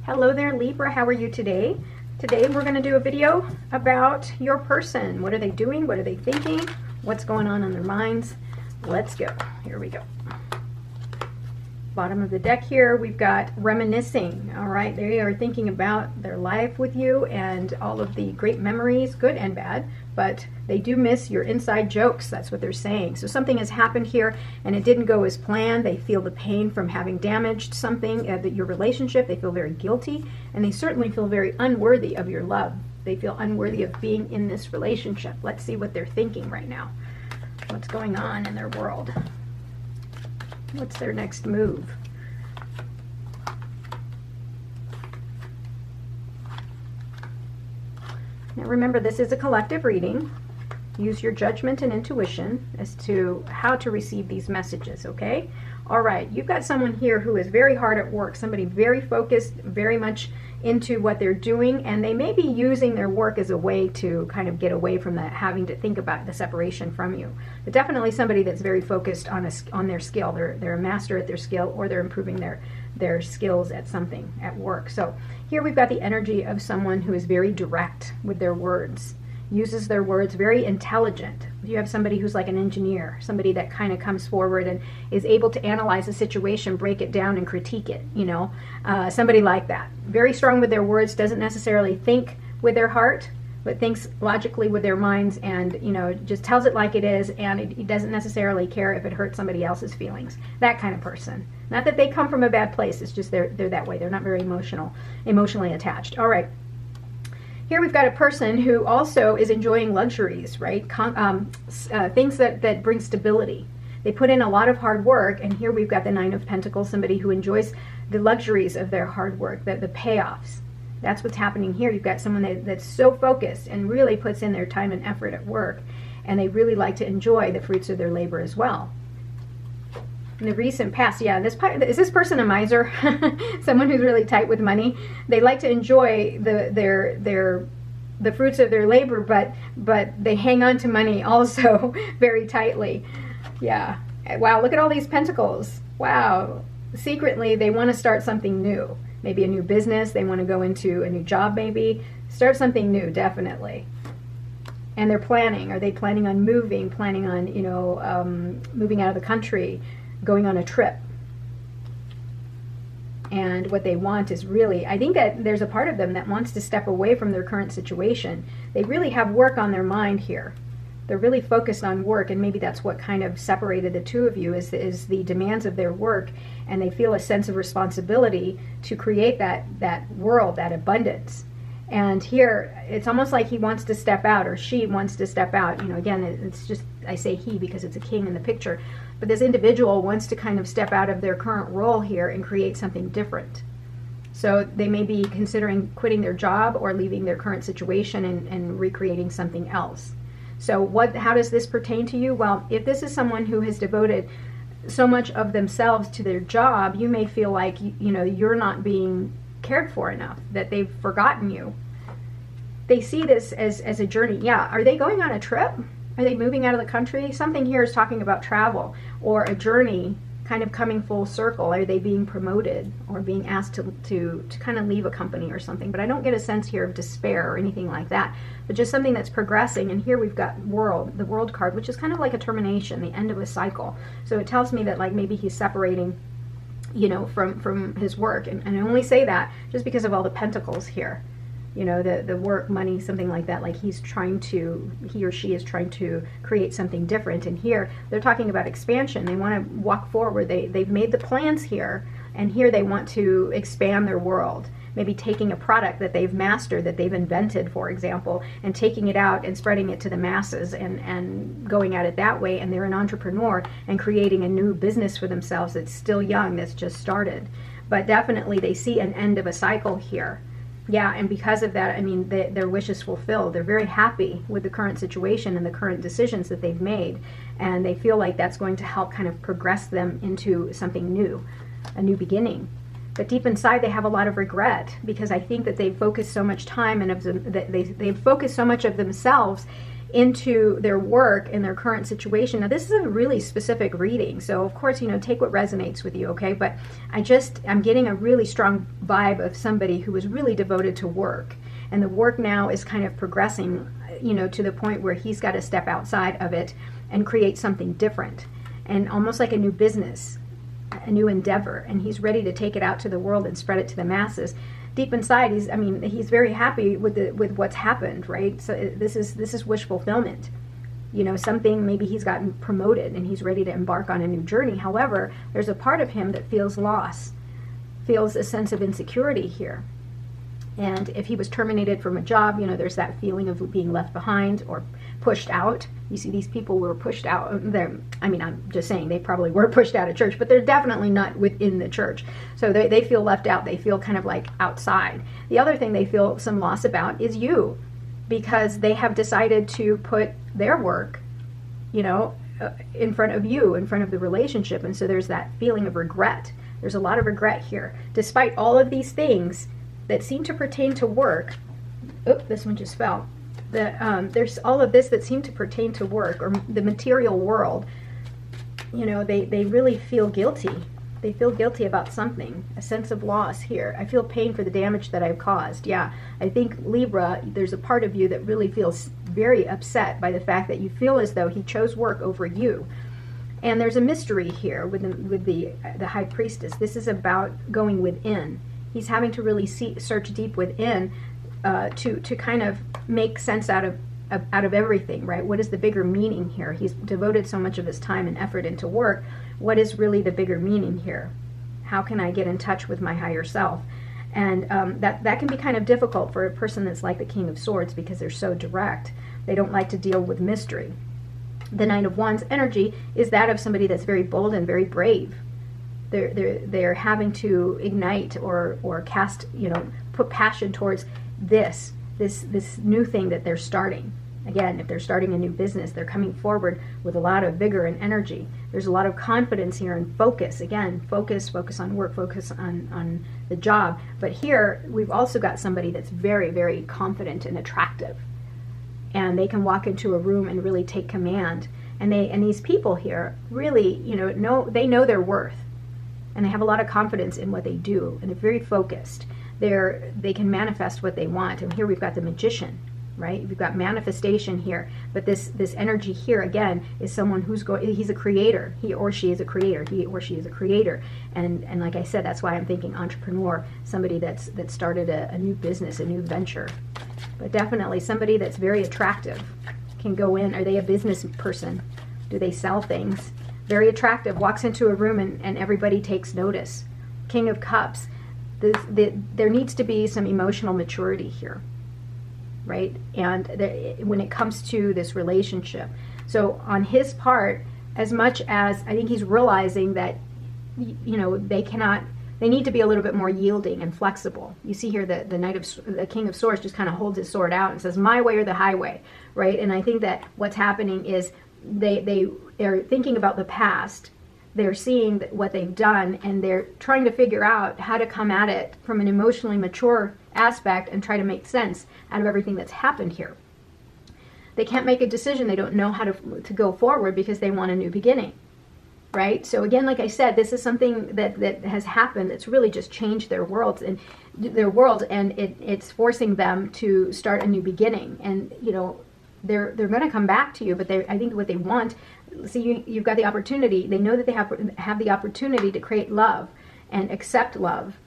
Hello there, Libra. How are you today? Today we're going to do a video about your person. What are they doing? What are they thinking? What's going on in their minds? Let's go. Here we go. Bottom of the deck here, we've got reminiscing. All right, they are thinking about their life with you and all of the great memories, good and bad, but they do miss your inside jokes. That's what they're saying. So something has happened here and it didn't go as planned. They feel the pain from having damaged something, your relationship. They feel very guilty, and they certainly feel very unworthy of your love. They feel unworthy of being in this relationship. Let's see what they're thinking right now. What's going on in their world? What's their next move? Now remember, this is a collective reading. Use your judgment and intuition as to how to receive these messages, okay? All right, you've got someone here who is very hard at work, somebody very focused, very much into what they're doing, and they may be using their work as a way to kind of get away from that, having to think about the separation from you. But definitely somebody that's very focused on their skill. They're a master at their skill, or they're improving their skills at something, at work. So here we've got the energy of someone who is very direct with their words, uses their words, very intelligent. You have somebody who's like an engineer, somebody that kind of comes forward and is able to analyze a situation, break it down and critique it, you know, somebody like that. Very strong with their words, doesn't necessarily think with their heart, but thinks logically with their minds, and, you know, just tells it like it is, and it doesn't necessarily care if it hurts somebody else's feelings. That kind of person. Not that they come from a bad place, it's just they're that way. They're not very emotionally attached. All right. Here we've got a person who also is enjoying luxuries, right? Things that bring stability. They put in a lot of hard work, and here we've got the Nine of Pentacles, somebody who enjoys the luxuries of their hard work, the payoffs. That's what's happening here. You've got someone that's so focused and really puts in their time and effort at work, and they really like to enjoy the fruits of their labor as well. In the recent past, yeah, is this person a miser? Someone who's really tight with money. They like to enjoy the fruits of their labor, but they hang on to money also very tightly. Yeah. Wow, look at all these pentacles. Wow. Secretly, they want to start something new. Maybe a new business. They want to go into a new job, maybe. Start something new, definitely. And they're planning. Are they planning on moving? Planning on, you know, moving out of the country? Going on a trip. And what they want is really, I think that there's a part of them that wants to step away from their current situation. They really have work on their mind here. They're really focused on work, and maybe that's what kind of separated the two of you, is the demands of their work, and they feel a sense of responsibility to create that world, that abundance. And here, it's almost like he wants to step out, or she wants to step out. You know, again, it's just, I say he because it's a king in the picture. But this individual wants to kind of step out of their current role here and create something different. So they may be considering quitting their job or leaving their current situation and recreating something else. So how does this pertain to you? Well, if this is someone who has devoted so much of themselves to their job, you may feel like, you know, you're not being cared for enough, that they've forgotten you. They see this as a journey. Yeah, are they going on a trip? Are they moving out of the country? Something here is talking about travel or a journey kind of coming full circle. Are they being promoted or being asked to kind of leave a company or something? But I don't get a sense here of despair or anything like that, but just something that's progressing. And here we've got the World card, which is kind of like a termination, the end of a cycle. So it tells me that, like, maybe he's separating, you know, from his work. And I only say that just because of all the pentacles here. You know, the work, money, something like that. Like he or she is trying to create something different. And here they're talking about expansion. They want to walk forward. They've made the plans here, and here they want to expand their world. Maybe taking a product that they've mastered, that they've invented, for example, and taking it out and spreading it to the masses and going at it that way. And they're an entrepreneur and creating a new business for themselves that's still young, that's just started. But definitely they see an end of a cycle here. Yeah, and because of that, I mean, their wish is fulfilled. They're very happy with the current situation and the current decisions that they've made, and they feel like that's going to help kind of progress them into something new, a new beginning. But deep inside, they have a lot of regret, because I think that they've focused so much time and they've focused so much of themselves into their work and their current situation. Now, this is a really specific reading, so of course, take what resonates with you, okay? But I'm getting a really strong vibe of somebody who is really devoted to work, and the work now is kind of progressing, to the point where he's got to step outside of it and create something different, and almost like a new business, a new endeavor, and he's ready to take it out to the world and spread it to the masses. Deep inside, he's very happy with what's happened, right? So this is wish fulfillment. Something, maybe he's gotten promoted and he's ready to embark on a new journey. However, there's a part of him that feels loss, feels a sense of insecurity here. And if he was terminated from a job, there's that feeling of being left behind or pushed out. You see, these people were pushed out. I'm just saying, they probably were pushed out of church, but they're definitely not within the church. So they feel left out. They feel kind of like outside. The other thing they feel some loss about is you, because they have decided to put their work, in front of you, in front of the relationship. And so there's that feeling of regret. There's a lot of regret here. Despite all of these things that seem to pertain to work. Oh, this one just fell. There's all of this that seem to pertain to work or the material world. They really feel guilty. They feel guilty about something, a sense of loss here. I feel pain for the damage that I've caused. Yeah, I think Libra, there's a part of you that really feels very upset by the fact that you feel as though he chose work over you. And there's a mystery here with the High Priestess. This is about going within. He's having to really search deep within to kind of make sense out of everything, right? What is the bigger meaning here? He's devoted so much of his time and effort into work. What is really the bigger meaning here? How can I get in touch with my higher self? And that can be kind of difficult for a person that's like the King of Swords, because they're so direct. They don't like to deal with mystery. The Knight of Wands energy is that of somebody that's very bold and very brave. They're having to ignite or cast, put passion towards this new thing that they're starting. Again, if they're starting a new business, they're coming forward with a lot of vigor and energy. There's a lot of confidence here and focus. Again, focus on work, focus on the job. But here, we've also got somebody that's very, very confident and attractive. And they can walk into a room and really take command. And these people here really, they know their worth. And they have a lot of confidence in what they do. And they're very focused. They can manifest what they want. And here we've got the Magician, right? We've got manifestation here. But this energy here, again, is someone he's a creator. He or she is a creator. He or she is a creator. And like I said, that's why I'm thinking entrepreneur, somebody that started a new business, a new venture. But definitely somebody that's very attractive can go in. Are they a business person? Do they sell things? Very attractive, walks into a room and everybody takes notice. King of Cups. There needs to be some emotional maturity here, right? And when it comes to this relationship. So on his part, as much as I think he's realizing that, they need to be a little bit more yielding and flexible. You see here the King of Swords just kind of holds his sword out and says, my way or the highway, right? And I think that what's happening is they are thinking about the past. They're seeing what they've done, and they're trying to figure out how to come at it from an emotionally mature aspect and try to make sense out of everything that's happened here. They can't make a decision. They don't know how to go forward because they want a new beginning, right? So again, like I said, this is something that has happened that's really just changed their world, and it's forcing them to start a new beginning. And they're going to come back to you, but I think what they want. See, you've got the opportunity. They know that they have the opportunity to create love and accept love,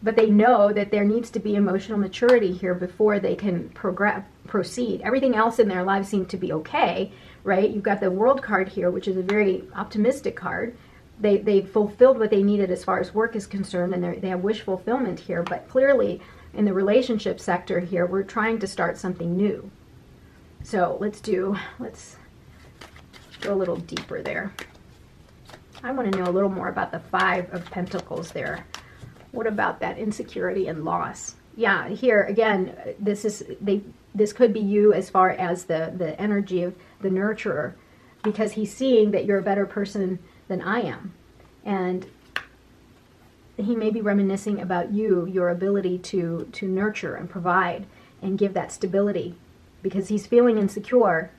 but they know that there needs to be emotional maturity here before they can proceed. Everything else in their lives seems to be okay, right? You've got the World card here, which is a very optimistic card. They fulfilled what they needed as far as work is concerned, and they have wish fulfillment here. But clearly, in the relationship sector here, we're trying to start something new. So let's go a little deeper there. I want to know a little more about the Five of Pentacles there. What about that insecurity and loss? Yeah, here again, this could be you as far as the energy of the nurturer, because he's seeing that you're a better person than I am. And he may be reminiscing about your ability to nurture and provide and give that stability, because he's feeling insecure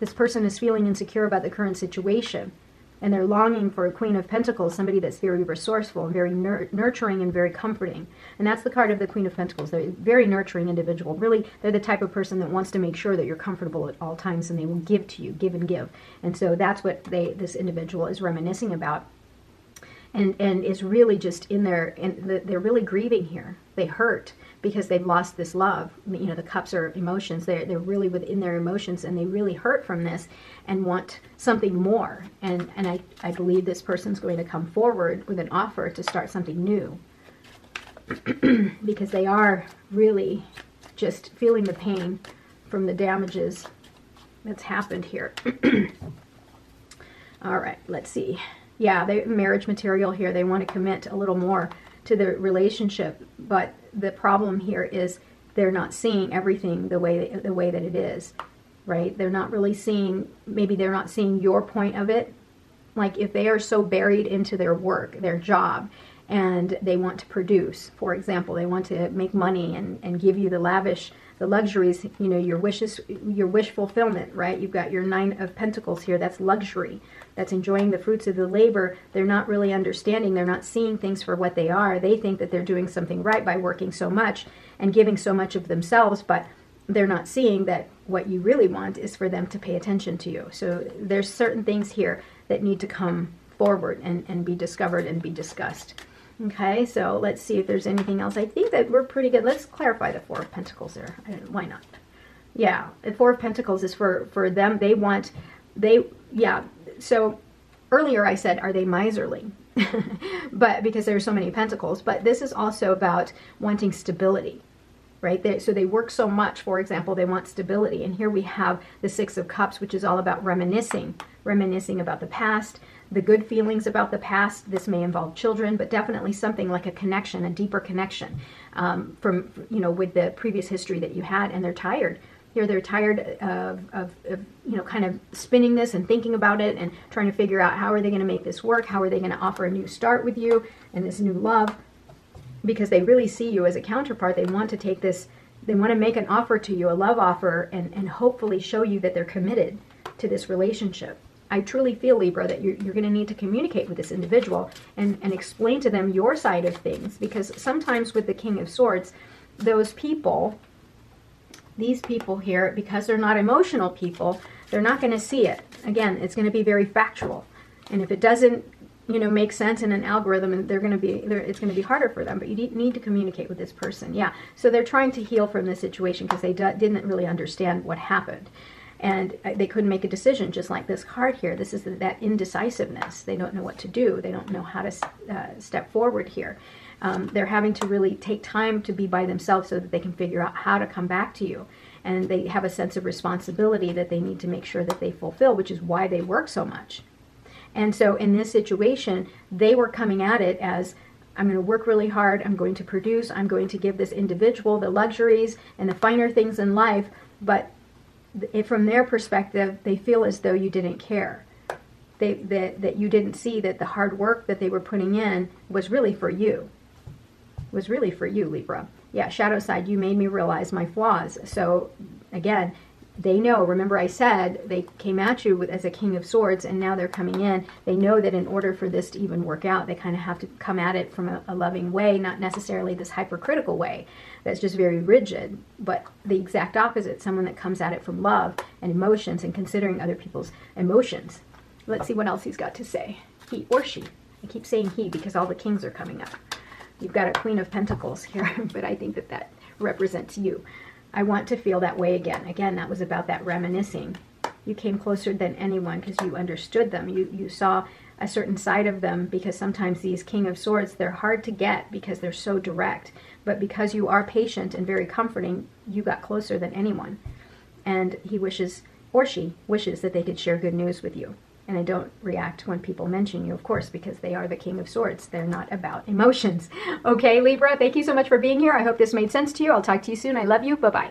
This person is feeling insecure about the current situation, and they're longing for a Queen of Pentacles, somebody that's very resourceful and very nurturing and very comforting. And that's the card of the Queen of Pentacles. They're a very nurturing individual. Really, they're the type of person that wants to make sure that you're comfortable at all times, and they will give to you, give and give. And so that's what this individual is reminiscing about. And is really just in there, and they're really grieving here. They hurt because they've lost this love. You know, the cups are emotions. They're really within their emotions, and they really hurt from this and want something more. And I believe this person's going to come forward with an offer to start something new because they are really just feeling the pain from the damages that's happened here. All right, let's see. Yeah, they marriage material here. They want to commit a little more to the relationship, but the problem here is they're not seeing everything the way that it is, right? They're not really seeing, maybe they're not seeing your point of it. Like if they are so buried into their work, their job, and they want to produce, for example, they want to make money and give you the lavish, the luxuries, you know, your wishes, your wish fulfillment, right? You've got your 9 of Pentacles here. That's luxury. That's enjoying the fruits of the labor. They're not really understanding. They're not seeing things for what they are. They think that they're doing something right by working so much and giving so much of themselves, but they're not seeing that what you really want is for them to pay attention to you. So there's certain things here that need to come forward and be discovered and be discussed. Okay, so let's see if there's anything else. I think that we're pretty good. Let's clarify the 4 of Pentacles there. Why not? Yeah, the 4 of Pentacles is for them. Yeah, so earlier I said, are they miserly? But because there are so many pentacles, but this is also about wanting stability, right? So they work so much, for example, they want stability. And here we have the 6 of Cups, which is all about reminiscing about the past, the good feelings about the past. This may involve children, but definitely something like a connection, a deeper connection from, you know, with the previous history that you had. And they're tired. Here they're tired of you know, kind of spinning this and thinking about it and trying to figure out how are they going to make this work? How are they going to offer a new start with you and this new love? Because they really see you as a counterpart. They want to take this, they want to make an offer to you, a love offer, and hopefully show you that they're committed to this relationship. I truly feel, Libra, that you're going to need to communicate with this individual and explain to them your side of things, because sometimes with the King of Swords, those people, these people here, because they're not emotional people, they're not going to see it. Again, it's going to be very factual. And if it doesn't, you know, make sense in an algorithm, and it's going to be harder for them. But you need to communicate with this person. Yeah. So they're trying to heal from this situation because they didn't really understand what happened. And they couldn't make a decision, just like this card here. This is that indecisiveness. They don't know what to do. They don't know how to step forward here. They're having to really take time to be by themselves so that they can figure out how to come back to you. And they have a sense of responsibility that they need to make sure that they fulfill, which is why they work so much. And so in this situation, they were coming at it as, I'm going to work really hard, I'm going to produce, I'm going to give this individual the luxuries and the finer things in life, but from their perspective, they feel as though you didn't care. That you didn't see that the hard work that they were putting in was really for you. Was really for you, Libra. Yeah, shadow side, you made me realize my flaws. So again, they know, remember I said they came at you as a King of Swords, and now they're coming in. They know that in order for this to even work out, they kind of have to come at it from a loving way, not necessarily this hypercritical way that's just very rigid, but the exact opposite, someone that comes at it from love and emotions and considering other people's emotions. Let's see what else he's got to say. He or she. I keep saying he because all the kings are coming up. You've got a Queen of Pentacles here, but I think that represents you. I want to feel that way again. Again, that was about that reminiscing. You came closer than anyone because you understood them. You saw a certain side of them, because sometimes these King of Swords, they're hard to get because they're so direct. But because you are patient and very comforting, you got closer than anyone. And he wishes, or she wishes, that they could share good news with you. And I don't react when people mention you, of course, because they are the King of Swords. They're not about emotions. Okay, Libra, thank you so much for being here. I hope this made sense to you. I'll talk to you soon. I love you. Bye-bye.